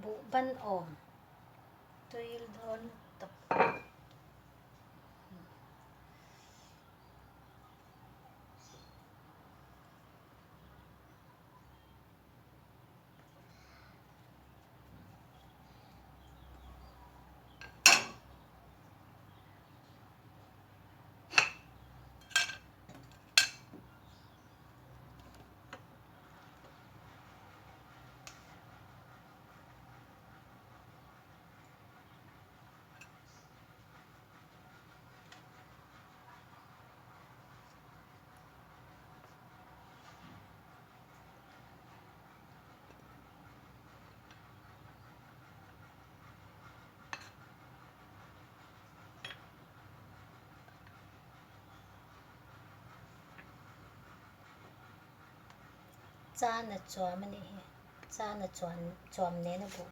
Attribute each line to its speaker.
Speaker 1: Bu ban om tuil don tap cha na chwa mani he cha na chwan chwam ne na bu